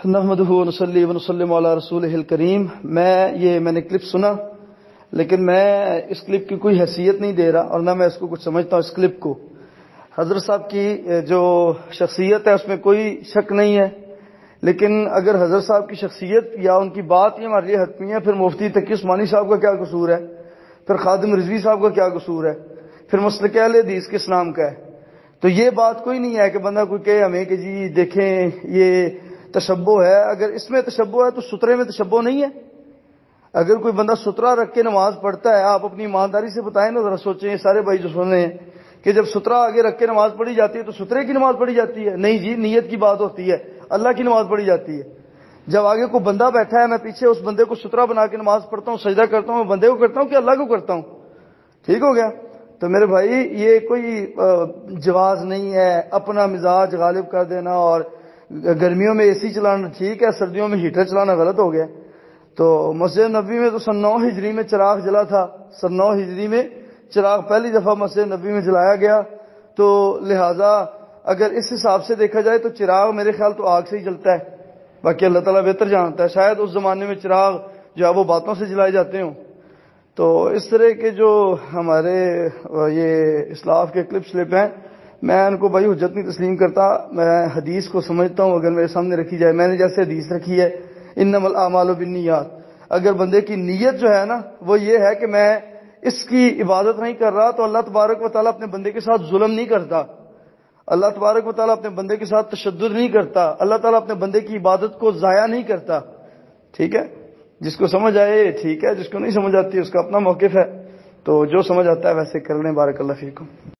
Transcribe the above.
نحمدہ ونصلی ونسلم علی رسولہ الکریم۔ میں نے کلپ سنا، لیکن میں اس کلپ کی کوئی حیثیت نہیں دے رہا اور نہ میں اس کو کچھ سمجھتا ہوں۔ اس کلپ کو حضرت صاحب کی جو شخصیت ہے اس میں کوئی شک نہیں ہے، لیکن اگر حضرت صاحب کی شخصیت یا ان کی بات یہ ہمارے لیے حتمی ہے، پھر مفتی تقی عثمانی صاحب کا کیا قصور ہے؟ پھر خادم رضوی صاحب کا کیا قصور ہے؟ پھر مسلک اہل حدیث کس نام کا ہے؟ تو یہ بات کوئی نہیں ہے کہ بندہ کوئی کہے ہمیں کہ جی دیکھیں یہ تشبہ ہے۔ اگر اس میں تشبہ ہے تو سترے میں تشبہ نہیں ہے؟ اگر کوئی بندہ سترا رکھ کے نماز پڑھتا ہے، آپ اپنی ایمانداری سے بتائیں نا، ذرا سوچیں یہ سارے بھائی جو سن رہے ہیں کہ جب سترا آگے رکھ کے نماز پڑھی جاتی ہے تو سترے کی نماز پڑھی جاتی ہے؟ نہیں جی، نیت کی بات ہوتی ہے، اللہ کی نماز پڑھی جاتی ہے۔ جب آگے کوئی بندہ بیٹھا ہے، میں پیچھے اس بندے کو سترا بنا کے نماز پڑھتا ہوں، سجدہ کرتا ہوں، میں بندے کو کرتا ہوں کہ اللہ کو کرتا ہوں؟ ٹھیک ہو گیا؟ تو میرے بھائی یہ کوئی جواز نہیں ہے اپنا مزاج غالب کر دینا، اور گرمیوں میں اے سی چلانا ٹھیک ہے، سردیوں میں ہیٹر چلانا غلط ہو گیا۔ تو مسجد نبوی میں تو سن 9 ہجری میں چراغ جلا تھا، سن 9 ہجری میں چراغ پہلی دفعہ مسجد نبوی میں جلایا گیا، تو لہٰذا اگر اس حساب سے دیکھا جائے تو چراغ میرے خیال تو آگ سے ہی جلتا ہے، باقی اللہ تعالیٰ بہتر جانتا ہے، شاید اس زمانے میں چراغ جو ہے وہ باتوں سے جلائے جاتے ہوں۔ تو اس طرح کے جو ہمارے یہ اسلاف کے کلپ سلپ ہیں، میں ان کو بھائی حجت نہیں تسلیم کرتا۔ میں حدیث کو سمجھتا ہوں، اگر میرے سامنے رکھی جائے، میں نے جیسے حدیث رکھی ہے انما الاعمال بالنیات، اگر بندے کی نیت جو ہے نا وہ یہ ہے کہ میں اس کی عبادت نہیں کر رہا، تو اللہ تبارک و تعالیٰ اپنے بندے کے ساتھ ظلم نہیں کرتا، اللہ تبارک و تعالیٰ اپنے بندے کے ساتھ تشدد نہیں کرتا، اللہ تعالیٰ اپنے بندے کی عبادت کو ضائع نہیں کرتا۔ ٹھیک ہے، جس کو سمجھ آئے ٹھیک ہے، جس کو نہیں سمجھ آتی اس کا اپنا موقف ہے، تو جو سمجھ آتا ہے ویسے کر لیں۔ بارک اللہ فیکم۔